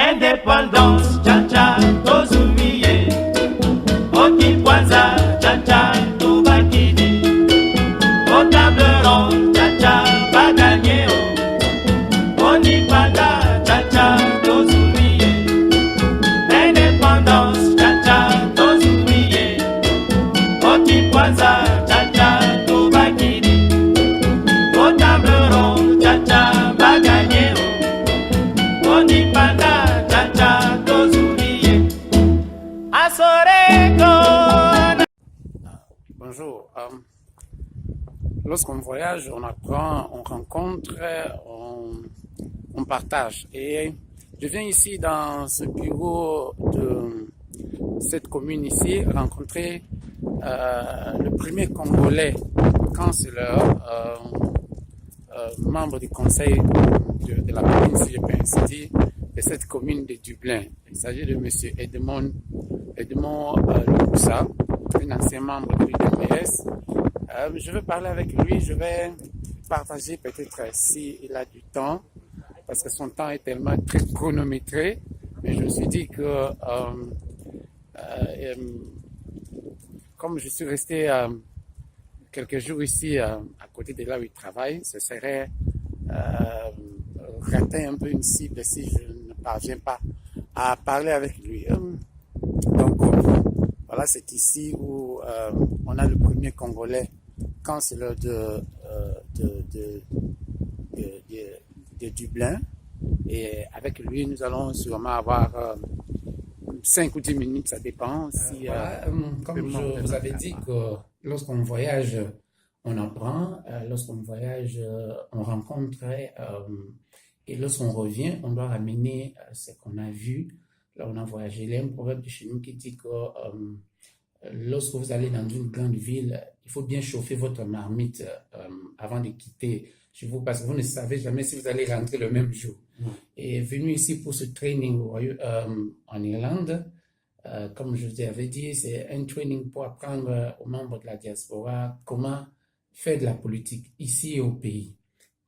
Indépendance, cha-cha, tozumiye. Okipwanza, cha-cha, tubakidi. Au table ronde, cha-cha, bagagné. Onipanda, cha-cha, tozumiye. Indépendance, cha-cha, tozumiye. Okipwanza, cha-cha, tubakidi. Au table ronde, cha-cha, bagagné. Onipanda, cha-cha, tozumiye. Asoreko. Bonjour. Lorsqu'on voyage, on apprend, on rencontre, on partage. Et je viens ici dans ce bureau de cette commune ici rencontrer le premier Congolais, cancelleur, membre du conseil de la commune, si je peux ainsi dire, de cette commune de Dublin. Il s'agit de M. Edmond Lukusa, un ancien membre de l'UDPS. Je vais parler avec lui, je vais partager peut-être s'il a du temps, parce que son temps est tellement très chronométré, mais je me suis dit que comme je suis resté quelques jours ici à côté de là où il travaille, ce serait rater un peu une cible si je ne parviens pas à parler avec lui. Donc voilà, c'est ici où on a le premier Congolais cancelleur de Dublin. Et avec lui, nous allons sûrement avoir 5 ou 10 minutes, ça dépend. Si, comme je vous avais dit que lorsqu'on voyage, on apprend, lorsqu'on voyage, on rencontre, et lorsqu'on revient, on doit ramener ce qu'on a vu. Là, on a voyagé. Il y a un proverbe de chez nous qui dit que lorsque vous allez dans une grande ville, il faut bien chauffer votre marmite avant de quitter chez vous, parce que vous ne savez jamais si vous allez rentrer le même jour. Et venu ici pour ce training en Irlande, comme je vous avais dit, c'est un training pour apprendre aux membres de la diaspora comment faire de la politique ici au pays.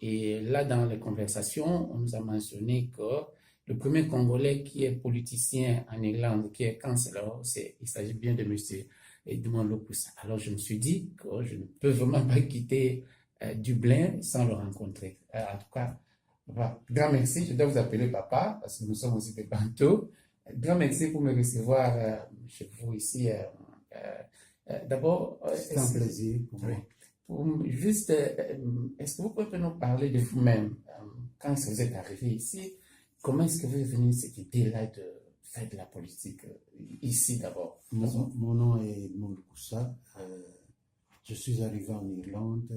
Et là, dans les conversations, on nous a mentionné que le premier Congolais qui est politicien en Irlande, qui est cancelleur, il s'agit bien de M. Edmond Lukusa. Alors je me suis dit que je ne peux vraiment pas quitter Dublin sans le rencontrer. En tout cas, grand merci. Je dois vous appeler papa parce que nous sommes aussi des Bantous. Grand merci pour me recevoir chez vous ici. D'abord, c'est un plaisir pour moi. Juste, est-ce que vous pouvez nous parler de vous-même quand vous êtes arrivé ici? Comment est-ce que vous êtes venu cette idée-là de faire de la politique ici d'abord? Mon nom est Edmond Lukusa. Je suis arrivé en Irlande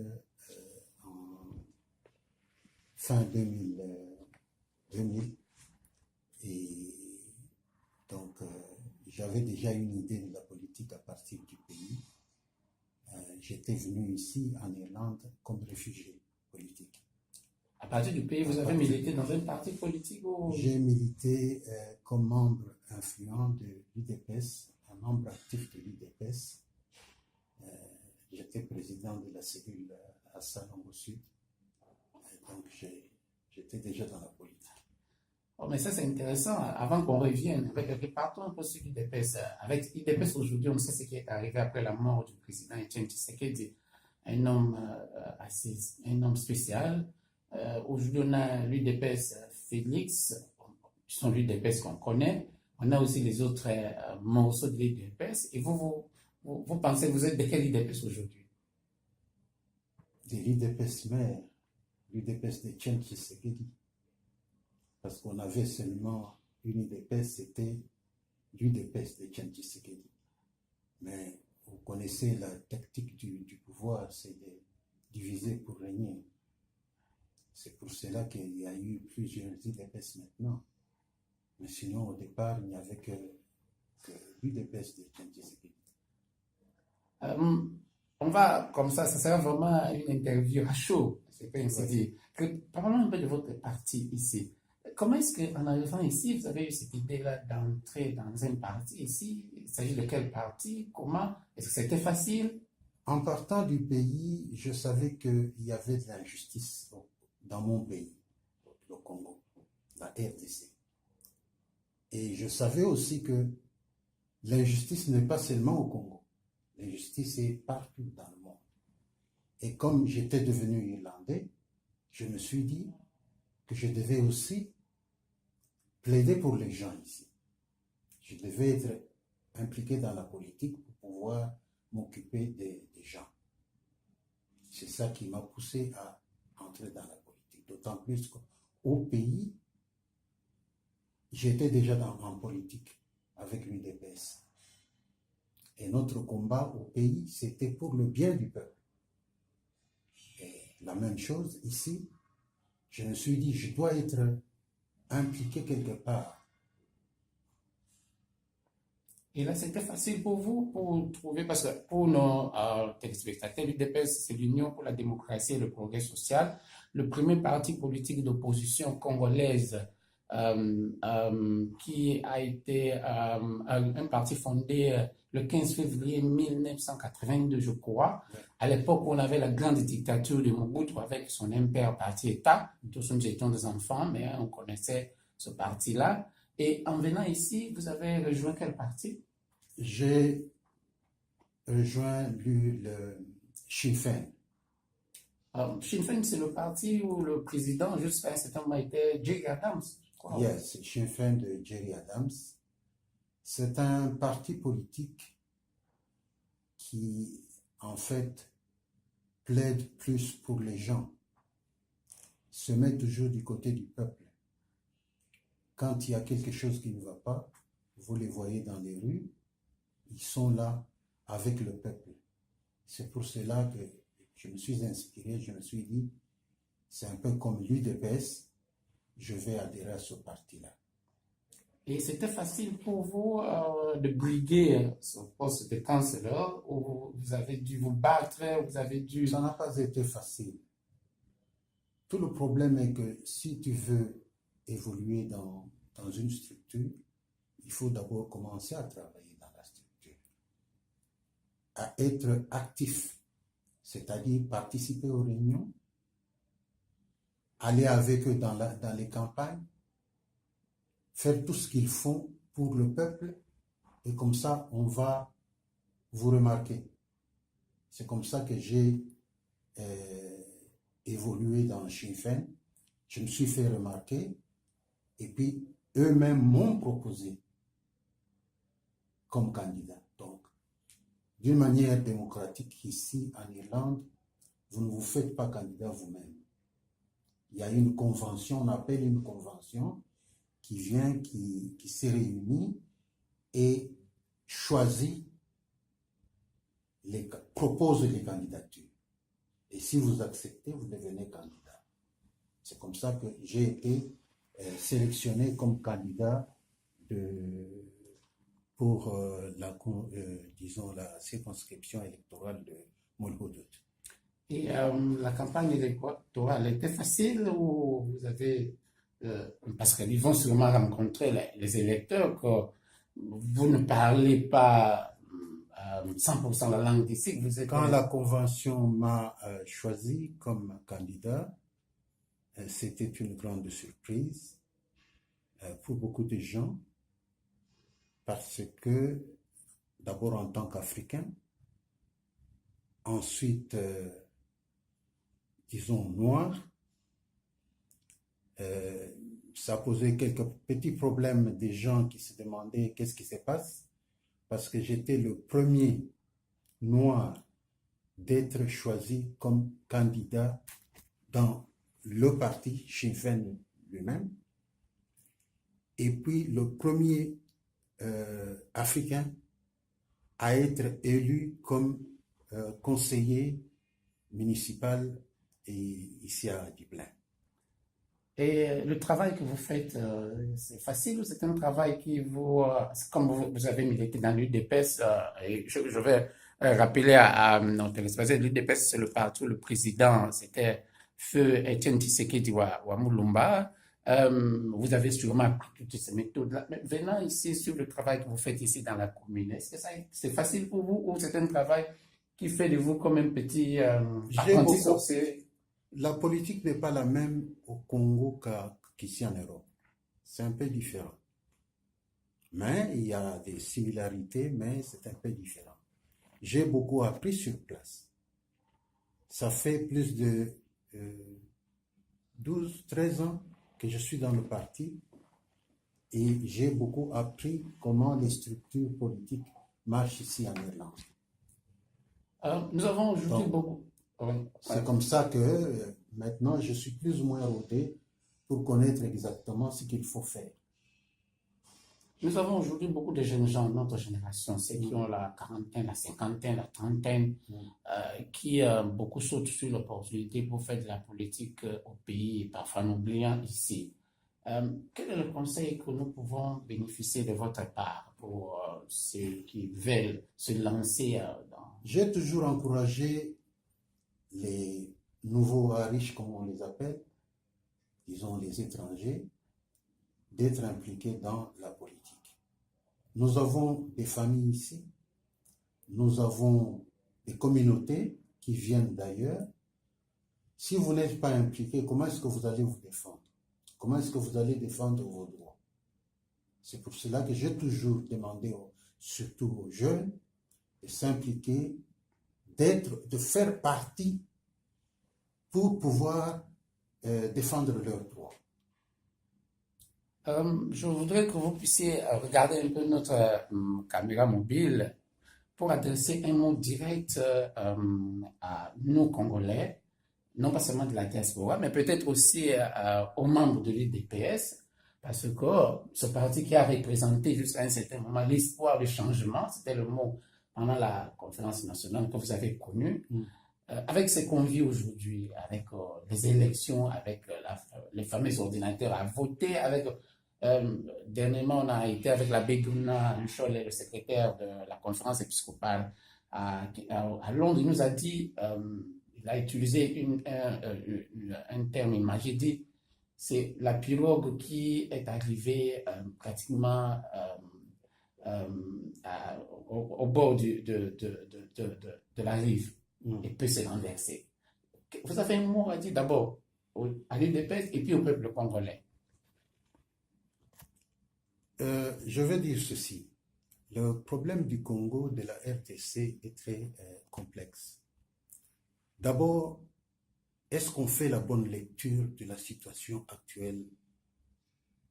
en fin 2000. Et donc, j'avais déjà une idée de la politique à partir du pays. J'étais venu ici en Irlande comme réfugié politique. À partir du pays, vous avez milité dans un parti politique ou... J'ai milité comme membre influent de l'UDPS, un membre actif de l'UDPS. J'étais président de la cellule à Salongo Sud. Donc j'étais déjà dans la politique. Oh, mais ça c'est intéressant. Avant qu'on revienne, partons un peu sur l'UDPS. Avec l'UDPS aujourd'hui, on sait ce qui est arrivé après la mort du président Etienne Tshisekedi, un homme spécial. Aujourd'hui, on a l'UDPS Félix, qui sont l'UDPS qu'on connaît. On a aussi les autres morceaux de l'UDPS. Et vous pensez que vous êtes de quel UDPS aujourd'hui? De l'UDPS mère, l'UDPS de Etienne Tshisekedi. Parce qu'on avait seulement une UDPS, c'était l'UDPS de Etienne Tshisekedi. Mais vous connaissez la tactique du pouvoir, c'est de diviser pour régner. C'est pour cela qu'il y a eu plusieurs UDPS maintenant. Mais sinon, au départ, il n'y avait que l'UDPS de Etienne Tshisekedi. On va, comme ça sera vraiment une interview à chaud, c'est pas ainsi dire. Parlons un peu de votre parti ici. Comment est-ce qu'en arrivant ici, vous avez eu cette idée-là d'entrer dans un parti ici? Il s'agit de quel parti? Comment? Est-ce que c'était facile? En partant du pays, je savais qu'il y avait de l'injustice dans mon pays, le Congo, la RDC. Et je savais aussi que l'injustice n'est pas seulement au Congo. L'injustice est partout dans le monde. Et comme j'étais devenu irlandais, je me suis dit que je devais aussi plaider pour les gens ici. Je devais être impliqué dans la politique pour pouvoir m'occuper des gens. C'est ça qui m'a poussé à entrer dans la politique. D'autant plus qu'au pays, j'étais déjà en politique avec l'UDPS. Et notre combat au pays, c'était pour le bien du peuple. Et la même chose ici, je me suis dit, je dois être impliqué quelque part. Et là, c'était facile pour vous pour trouver, parce que pour nos téléspectateurs, l'UDPS, c'est l'Union pour la démocratie et le progrès social, le premier parti politique d'opposition congolaise qui a été un parti fondé le 15 février 1982, je crois. À l'époque, on avait la grande dictature de Mobutu avec son impère parti-État. Tous nous étions des enfants, mais on connaissait ce parti-là. Et en venant ici, vous avez rejoint quel parti? J'ai rejoint le Sinn Féin. Sinn Féin, c'est le parti où le président, jusqu'à un certain moment, était Gerry Adams. Yes, c'est Sinn Féin de Gerry Adams. C'est un parti politique qui, en fait, plaide plus pour les gens, se met toujours du côté du peuple. Quand il y a quelque chose qui ne va pas, vous les voyez dans les rues, ils sont là avec le peuple. C'est pour cela que je me suis inspiré, je me suis dit, c'est un peu comme l'UDPS, je vais adhérer à ce parti-là. Et c'était facile pour vous de briguer ce poste de chancellor, ou vous avez dû vous battre, vous avez dû... Ça n'a pas été facile. Tout le problème est que si tu veux évoluer dans une structure, il faut d'abord commencer à travailler dans la structure, à être actif, c'est-à-dire participer aux réunions, aller avec eux dans les campagnes, faire tout ce qu'ils font pour le peuple, et comme ça, on va vous remarquer. C'est comme ça que j'ai évolué dans Sinn Féin. Je me suis fait remarquer, et puis eux-mêmes m'ont proposé comme candidat. Donc, d'une manière démocratique, ici en Irlande, vous ne vous faites pas candidat vous-même. Il y a une convention, on appelle une convention, qui vient, qui s'est réunie et choisit, propose les candidatures. Et si vous acceptez, vous devenez candidat. C'est comme ça que j'ai été sélectionné comme candidat pour disons, la circonscription électorale de Molhodot. Et la campagne électorale était facile, ou vous avez... parce qu'ils vont sûrement rencontrer les électeurs, que vous ne parlez pas 100% la langue d'ici. Quand la convention m'a choisi comme candidat, c'était une grande surprise pour beaucoup de gens, parce que d'abord en tant qu'Africain, ensuite, disons, noir, ça posait quelques petits problèmes des gens qui se demandaient qu'est-ce qui se passe, parce que j'étais le premier noir d'être choisi comme candidat dans le parti Sinn Féin lui-même, et puis le premier Africain à être élu comme conseiller municipal ici à Dublin. Et le travail que vous faites, c'est facile, ou c'est un travail qui vous... comme vous avez milité dans l'UDPS, et je vais rappeler à nos téléspectateurs, l'UDPS, c'est le parti où le président, c'était Feu Etienne Tshisekedi Wamulumba. Vous avez sûrement appris toutes ces méthodes-là. Mais venant ici sur le travail que vous faites ici dans la commune, est-ce que c'est facile pour vous, ou c'est un travail qui fait de vous comme un petit apprenti sorcier? La politique n'est pas la même au Congo qu'ici en Europe. C'est un peu différent. Mais il y a des similarités, mais c'est un peu différent. J'ai beaucoup appris sur place. Ça fait plus de 12, 13 ans que je suis dans le parti et j'ai beaucoup appris comment les structures politiques marchent ici en Irlande. Nous avons aujourd'hui Donc, beaucoup. Oui. c'est comme ça que maintenant je suis plus ou moins rodé pour connaître exactement ce qu'il faut faire. Nous avons aujourd'hui beaucoup de jeunes gens de notre génération, ceux qui ont la quarantaine, la cinquantaine, la trentaine, qui beaucoup sautent sur l'opportunité pour faire de la politique au pays, parfois en oubliant ici. Quel est le conseil que nous pouvons bénéficier de votre part pour ceux qui veulent se lancer dans... J'ai toujours encouragé les nouveaux riches, comme on les appelle, disons les étrangers, d'être impliqués dans la politique. Nous avons des familles ici, nous avons des communautés qui viennent d'ailleurs. Si vous n'êtes pas impliqué, comment est-ce que vous allez vous défendre? Comment est-ce que vous allez défendre vos droits? C'est pour cela que j'ai toujours demandé, surtout aux jeunes, de s'impliquer, de faire partie pour pouvoir défendre leurs droits. Je voudrais que vous puissiez regarder un peu notre caméra mobile pour adresser un mot direct à nous, Congolais, non pas seulement de la diaspora, mais peut-être aussi aux membres de l'UDPS, parce que ce parti qui a représenté jusqu'à un certain moment l'espoir du changement, c'était le mot pendant la conférence nationale que vous avez connue, avec ce qu'on vit aujourd'hui, avec les élections, avec les fameux ordinateurs à voter, avec... dernièrement, on a été avec l'abbé Douna Nchole, le secrétaire de la conférence épiscopale à Londres. Il nous a dit, il a utilisé un terme, il m'a dit, c'est la pirogue qui est arrivée pratiquement au bord de la rive et peut se renverser. Vous avez un mot à dire d'abord à l'UDPS et puis au peuple congolais. Je veux dire ceci. Le problème du Congo, de la RDC, est très complexe. D'abord, est-ce qu'on fait la bonne lecture de la situation actuelle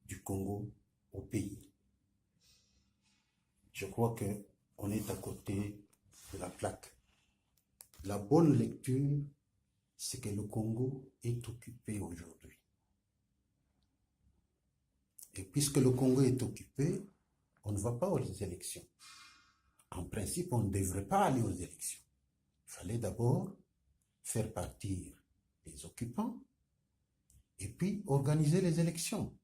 du Congo au pays? Je crois qu'on est à côté de la plaque. La bonne lecture, c'est que le Congo est occupé aujourd'hui. Et puisque le Congo est occupé, on ne va pas aux élections. En principe, on ne devrait pas aller aux élections. Il fallait d'abord faire partir les occupants et puis organiser les élections.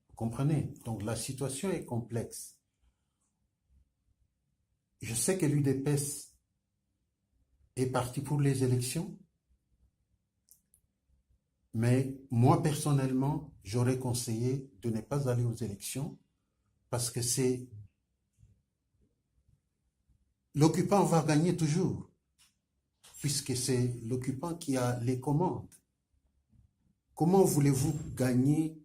Vous comprenez? Donc la situation est complexe. Je sais que l'UDPS est parti pour les élections, mais moi personnellement, j'aurais conseillé de ne pas aller aux élections parce que c'est l'occupant va gagner toujours, puisque c'est l'occupant qui a les commandes. Comment voulez-vous gagner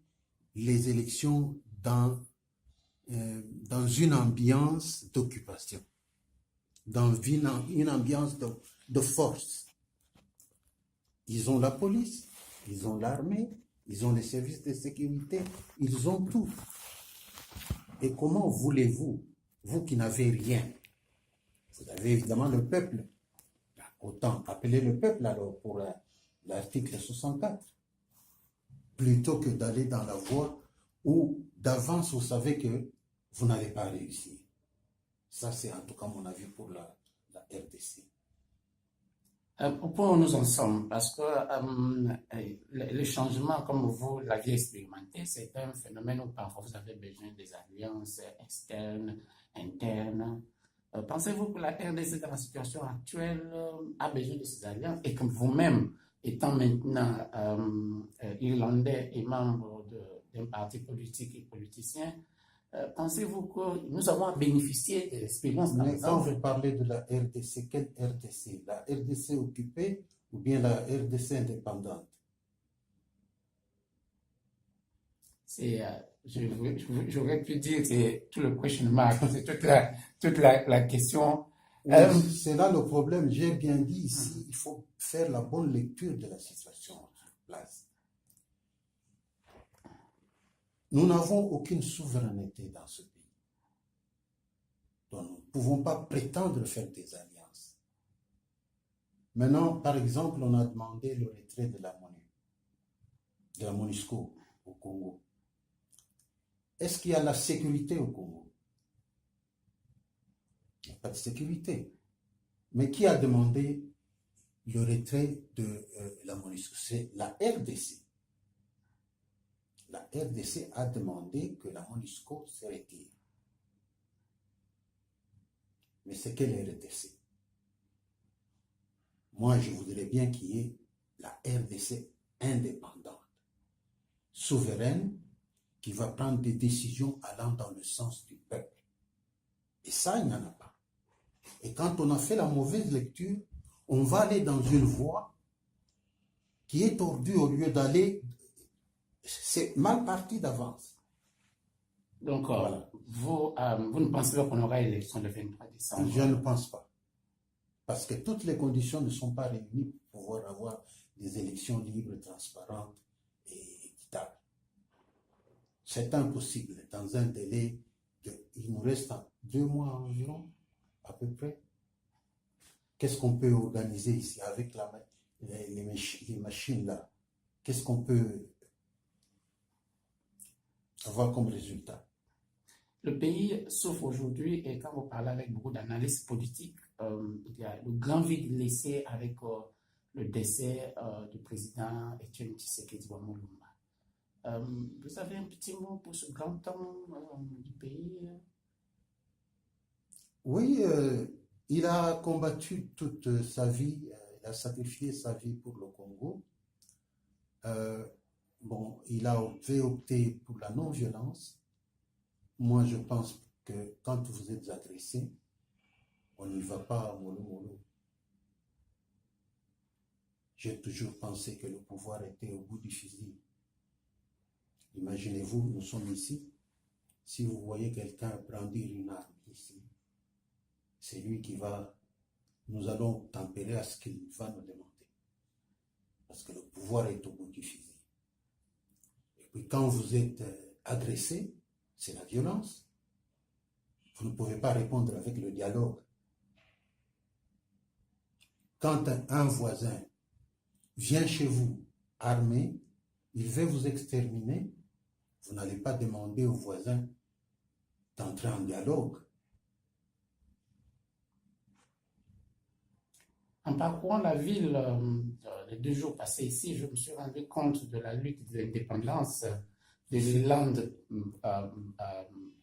les élections dans une ambiance d'occupation, dans une ambiance de force? Ils ont la police, ils ont l'armée, ils ont les services de sécurité, ils ont tout. Et comment voulez-vous, vous qui n'avez rien, vous avez évidemment le peuple, autant appeler le peuple alors pour l'article 64, plutôt que d'aller dans la voie où d'avance vous savez que vous n'allez pas réussir. Ça c'est en tout cas mon avis pour la RDC. Au point où nous en sommes, parce que le changement, comme vous l'aviez expérimenté, c'est un phénomène où parfois vous avez besoin des alliances externes, internes. Pensez-vous que la RDC, dans la situation actuelle, a besoin de ces alliances et que vous-même, étant maintenant irlandais et membre d'un parti politique et politicien, pensez-vous que nous avons bénéficié de l'expérience? Mais quand vous parlez de la RDC, quelle RDC? La RDC occupée ou bien la RDC indépendante? J'aurais pu dire c'est tout le question mark, c'est toute la question. Oui, c'est là le problème. J'ai bien dit ici, il faut faire la bonne lecture de la situation sur place. Nous n'avons aucune souveraineté dans ce pays. Donc, nous ne pouvons pas prétendre faire des alliances. Maintenant, par exemple, on a demandé le retrait de la MONUSCO au Congo. Est-ce qu'il y a la sécurité au Congo? Il n'y a pas de sécurité. Mais qui a demandé le retrait de la MONUSCO? C'est la RDC. La RDC a demandé que la MONUSCO se retire. Mais c'est quelle RDC? Moi, je voudrais bien qu'il y ait la RDC indépendante, souveraine, qui va prendre des décisions allant dans le sens du peuple. Et ça, il n'y en a pas. Et quand on a fait la mauvaise lecture, on va aller dans une voie qui est tordue au lieu d'aller... C'est mal parti d'avance. Donc, voilà. Vous ne pensez pas qu'on aura élection le 23 décembre? Je ne pense pas. Parce que toutes les conditions ne sont pas réunies pour pouvoir avoir des élections libres, transparentes et équitables. C'est impossible dans un délai il nous reste 2 mois environ, à peu près. Qu'est-ce qu'on peut organiser ici avec les machines là? Qu'est-ce qu'on peut avoir comme résultat? Le pays souffre aujourd'hui, et quand vous parlez avec beaucoup d'analystes politiques, il y a le grand vide laissé avec le décès du président Etienne Tshisekedi Wamulumba. Vous avez un petit mot pour ce grand homme du pays? Oui, il a combattu toute sa vie, il a sacrifié sa vie pour le Congo. Bon, il a opté pour la non-violence. Moi, je pense que quand vous êtes agressé, on n'y va pas mollo mollo. J'ai toujours pensé que le pouvoir était au bout du fusil. Imaginez-vous, nous sommes ici. Si vous voyez quelqu'un brandir une arme ici, c'est lui qui va... Nous allons tempérer à ce qu'il va nous demander. Parce que le pouvoir est au bout du fusil. Et puis quand vous êtes agressé, c'est la violence. Vous ne pouvez pas répondre avec le dialogue. Quand un voisin vient chez vous armé, il veut vous exterminer, vous n'allez pas demander au voisin d'entrer en dialogue. En parcourant la ville les 2 jours passés ici, je me suis rendu compte de la lutte de l'indépendance de l'Irlande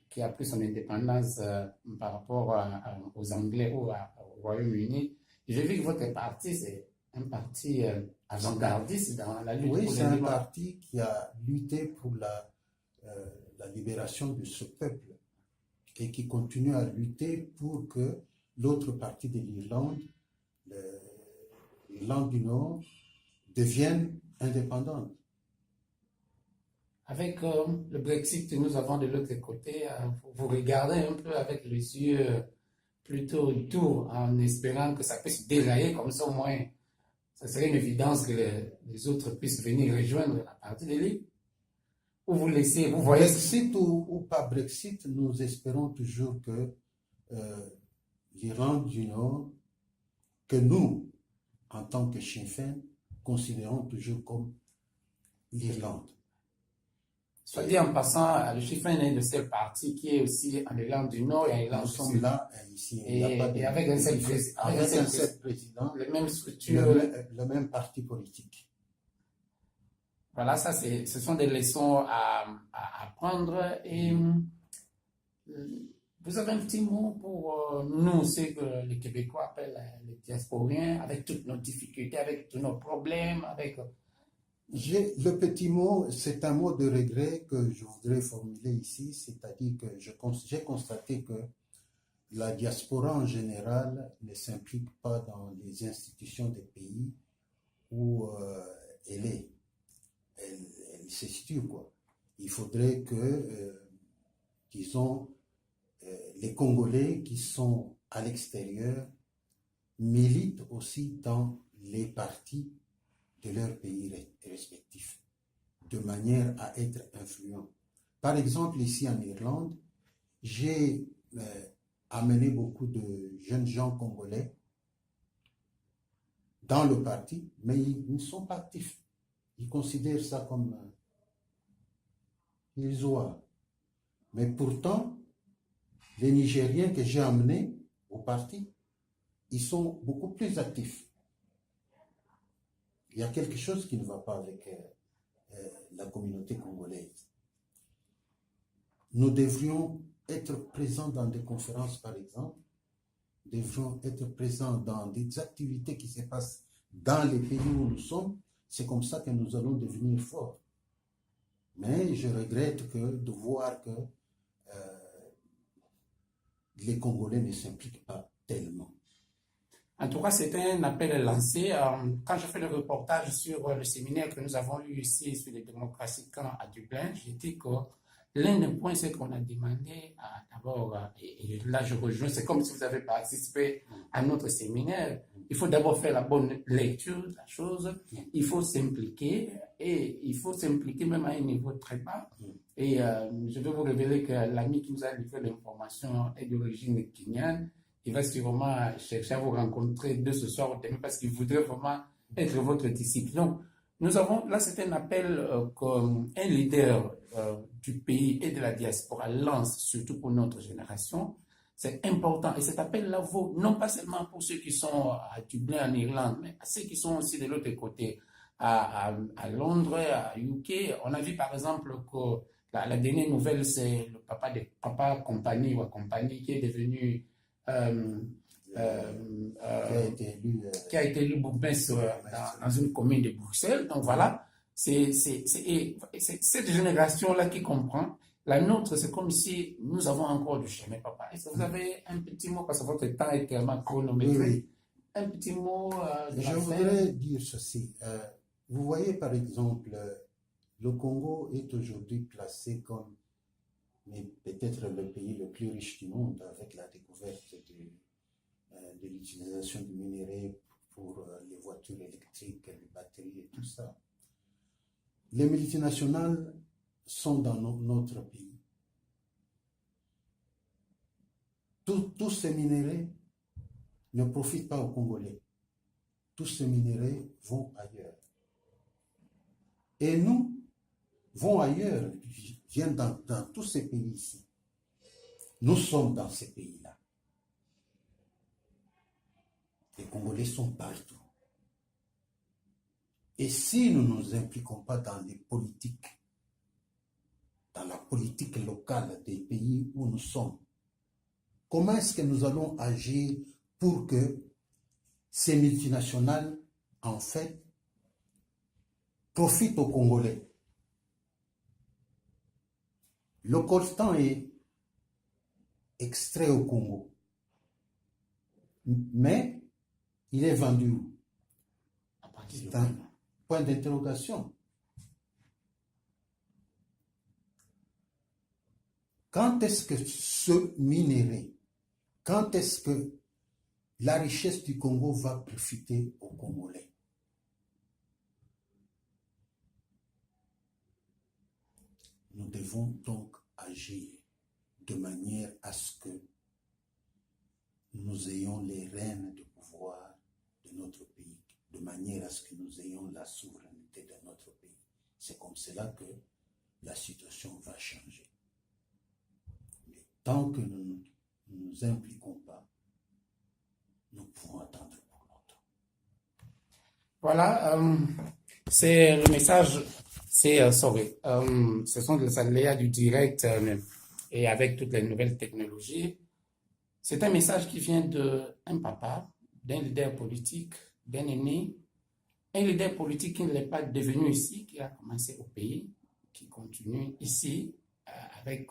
qui a pris son indépendance par rapport aux Anglais ou au Royaume-Uni. J'ai vu que votre parti, c'est un parti avant-gardiste dans la lutte. Oui, c'est un parti qui a lutté pour la libération de ce peuple et qui continue à lutter pour que l'autre partie de l'Irlande, l'Irlande du Nord, devienne indépendante. Avec le Brexit que nous avons de l'autre côté, vous regardez un peu avec les yeux plutôt doux en espérant que ça puisse dérailler comme ça au moins. Ça serait une évidence que les autres puissent venir rejoindre la partie de l'île. Ou vous laissez, vous voyez... Brexit ou pas Brexit, nous espérons toujours que l'Irlande du Nord, que nous, en tant que Sinn Féin, considérons toujours comme l'Irlande. Soit dit en passant, le Sinn Féin est le seul parti qui est aussi en Irlande du Nord et en Irlande du Sud. Nous sommes là, ici. Et avec un seul président, les mêmes structures, le même parti politique. Voilà, ça, ce sont des leçons à apprendre. Et vous avez un petit mot pour nous, c'est que les Québécois appellent les diasporiens, avec toutes nos difficultés, avec tous nos problèmes, avec... Le petit mot, c'est un mot de regret que je voudrais formuler ici, c'est-à-dire que j'ai constaté que la diaspora en général ne s'implique pas dans les institutions des pays où elle se situe, quoi. il faudrait que, disons, les Congolais qui sont à l'extérieur militent aussi dans les partis de leur pays respectifs, de manière à être influents. Par exemple, ici en Irlande, j'ai amené beaucoup de jeunes gens congolais dans le parti, mais ils ne sont pas actifs. Ils considèrent ça comme illusoire. Mais pourtant, les Nigériens que j'ai amenés au parti, ils sont beaucoup plus actifs. Il y a quelque chose qui ne va pas avec la communauté congolaise. Nous devrions être présents dans des conférences, par exemple, devrions être présents dans des activités qui se passent dans les pays où nous sommes. C'est comme ça que nous allons devenir forts. Mais je regrette de voir que les Congolais ne s'impliquent pas tellement. En tout cas, c'était un appel lancé. Quand j'ai fait le reportage sur le séminaire que nous avons eu ici sur les démocraties à Dublin, j'ai dit que l'un des points, c'est qu'on a demandé d'abord, et là je rejoins, c'est comme si vous avez participé à notre séminaire, il faut d'abord faire la bonne lecture de la chose, il faut s'impliquer, et il faut s'impliquer même à un niveau très bas. Et je vais vous révéler que l'ami qui nous a livré l'information est d'origine kenyane. Il va sûrement chercher à vous rencontrer de ce soir au demain parce qu'il voudrait vraiment être votre disciple. Donc, nous avons, là c'est un appel qu'un leader du pays et de la diaspora lance, surtout pour notre génération. C'est important et cet appel-là vaut non pas seulement pour ceux qui sont à Dublin en Irlande, mais à ceux qui sont aussi de l'autre côté, à Londres, à UK. On a vu par exemple que la dernière nouvelle, c'est le papa de Papa Compagnie ou Compagnie qui est devenu qui a été élu bourgmestre dans une commune de Bruxelles. Donc voilà, c'est cette génération-là qui comprend. La nôtre, c'est comme si nous avons encore du chemin, papa. Est-ce que vous avez un petit mot, parce que votre temps est tellement chronométré, Oui. un petit mot de Je voudrais dire ceci. Vous voyez, par exemple, le Congo est aujourd'hui placé comme peut-être le pays le plus riche du monde avec la découverte de l'utilisation du minerai pour les voitures électriques, les batteries et tout ça. Les multinationales sont dans notre pays. Tous ces minéraux ne profitent pas aux Congolais. Tous ces minéraux vont ailleurs. Et nous, vont ailleurs, viennent dans tous ces pays ici. Nous sommes dans ces pays-là. Les Congolais sont partout. Et si nous ne nous impliquons pas dans les politiques, dans la politique locale des pays où nous sommes, comment est-ce que nous allons agir pour que ces multinationales, en fait, profitent aux Congolais? Le coltan est extrait au Congo, mais il est vendu où? C'est un point d'interrogation. Quand est-ce que ce minerai, quand est-ce que la richesse du Congo va profiter aux Congolais? Nous devons donc agir de manière à ce que nous ayons les rênes de pouvoir de notre pays, de manière à ce que nous ayons la souveraineté de notre pays. C'est comme cela que la situation va changer. Mais tant que nous ne nous impliquons pas, nous pouvons attendre pour longtemps. Voilà, c'est le message. Ce sont les aléas du direct et avec toutes les nouvelles technologies. C'est un message qui vient d'un papa, d'un leader politique, d'un aîné, un leader politique qui ne l'est pas devenu ici, qui a commencé au pays, qui continue ici avec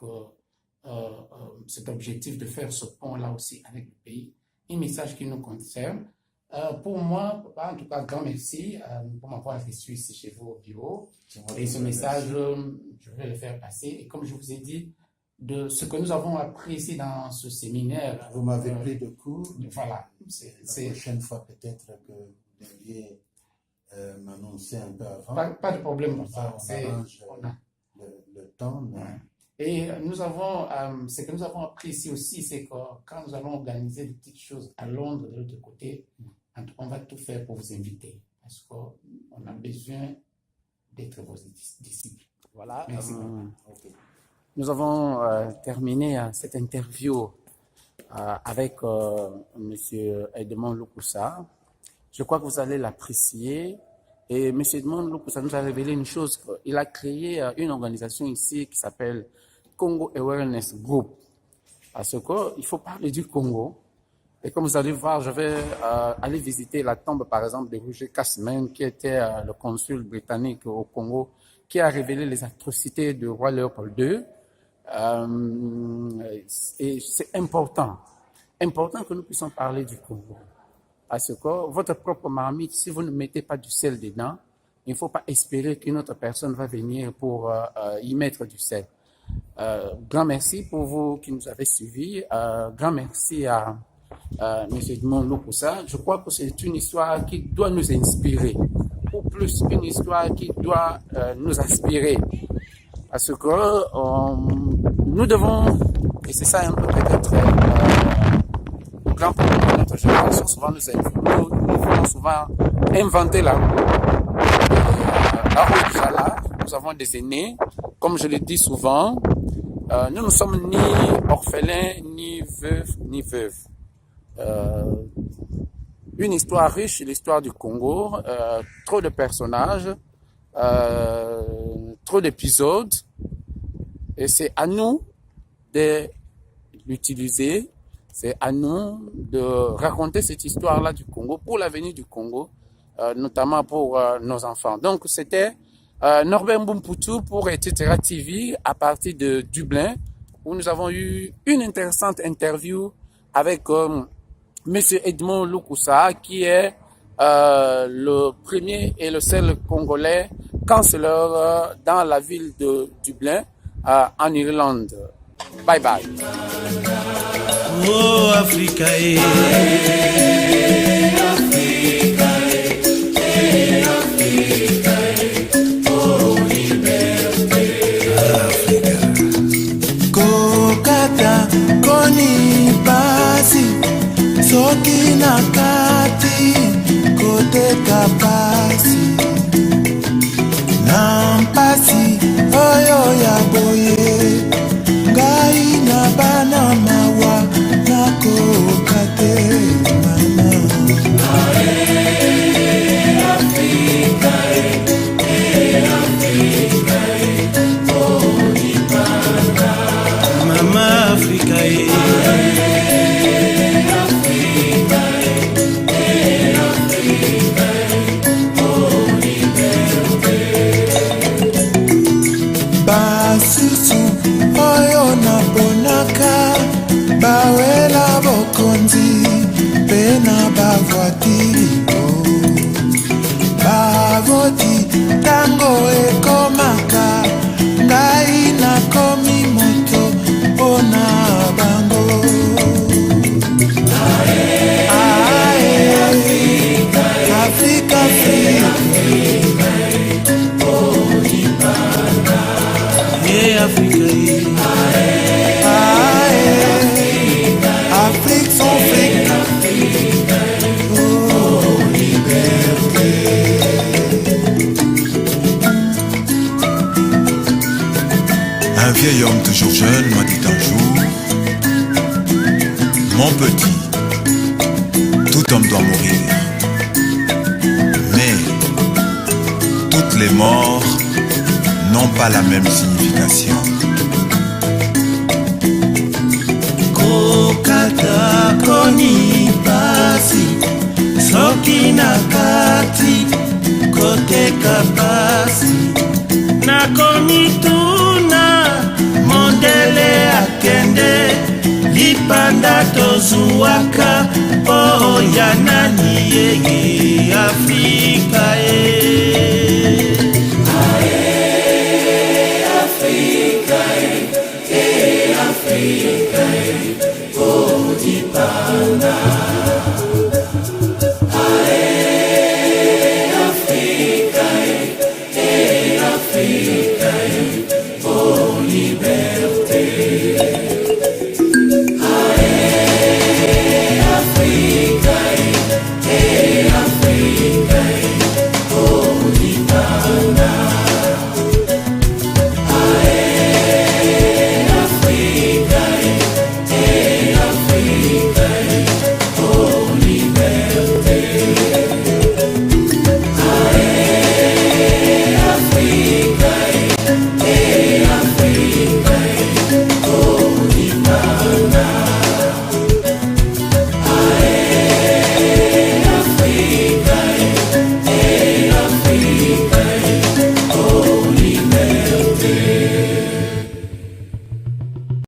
cet objectif de faire ce pont-là aussi avec le pays. Un message qui nous concerne. Pour moi, en tout cas, grand merci pour m'avoir reçu ici chez vous au bureau. Et ce message, je vais le faire passer. Et comme je vous ai dit, de ce que nous avons apprécié dans ce séminaire. Vous m'avez pris de court. Voilà. La prochaine fois, peut-être que vous devriez m'annoncer un peu avant. Pas de problème pour ça. On arrange le temps. Mais... Ouais. Et nous avons, ce que nous avons apprécié aussi, c'est que quand nous allons organiser des petites choses à Londres, de l'autre côté, on va tout faire pour vous inviter. Parce qu'on a besoin d'être vos disciples. Voilà. Merci. Okay. Nous avons terminé cette interview avec M. Edmond Lukusa. Je crois que vous allez l'apprécier. Et M. Edmond Lukusa nous a révélé une chose. Il a créé une organisation ici qui s'appelle Congo Awareness Group. Parce qu'il faut parler du Congo. Et comme vous allez voir, je vais aller visiter la tombe, par exemple, de Roger Casseman, qui était le consul britannique au Congo, qui a révélé les atrocités du roi Léopold II. Et c'est important que nous puissions parler du Congo. Parce que votre propre marmite, si vous ne mettez pas du sel dedans, il ne faut pas espérer qu'une autre personne va venir pour y mettre du sel. Grand merci pour vous qui nous avez suivis. Grand merci à M. Edmond Lukusa. Je crois que c'est une histoire qui doit nous inspirer, ou plus une histoire qui doit nous aspirer. Parce que nous devons, et c'est ça un peu peut-être le grand problème de notre génération, souvent nous voulons souvent inventer la roue. La roue déjà là, nous avons des aînés, comme je le dis souvent, nous ne sommes ni orphelins, ni veufs, ni veuves. Une histoire riche, l'histoire du Congo, trop de personnages, trop d'épisodes, et c'est à nous de l'utiliser, c'est à nous de raconter cette histoire-là du Congo pour l'avenir du Congo, notamment pour nos enfants. Donc c'était Norbert Mbumputu pour Etc. TV à partir de Dublin, où nous avons eu une intéressante interview avec Monsieur Edmond Lukusa, qui est le premier et le seul Congolais cancelleur dans la ville de Dublin, en Irlande. Bye bye. Oh Africa, Africa, Africa, oh liberté. Africa. Kokata koni basi, soki na kati kote kapasi. Nampasi oyo ya boye, ngai na bana mawa nakokate mama. Africa, Africa, oh liberté. Mama Africa, Africa, Africa, oh liberté. Basusu oyo naponaka, bawela bokonzi pena bavwatiri bavoti tango ekomaka, ngai nakomi moto pona bango. Afrika, Afrika, oh liberté. Africa, Afrique sans fric, oh liberté. Un vieil homme toujours jeune m'a dit un jour: mon petit, tout homme doit mourir, mais toutes les morts n'ont pas la même signification. kokata koni pasi, soki na kati koteka pasi. Nakomi tuna mondele akende lipanda tozuwaka. ya nani yeye Afrika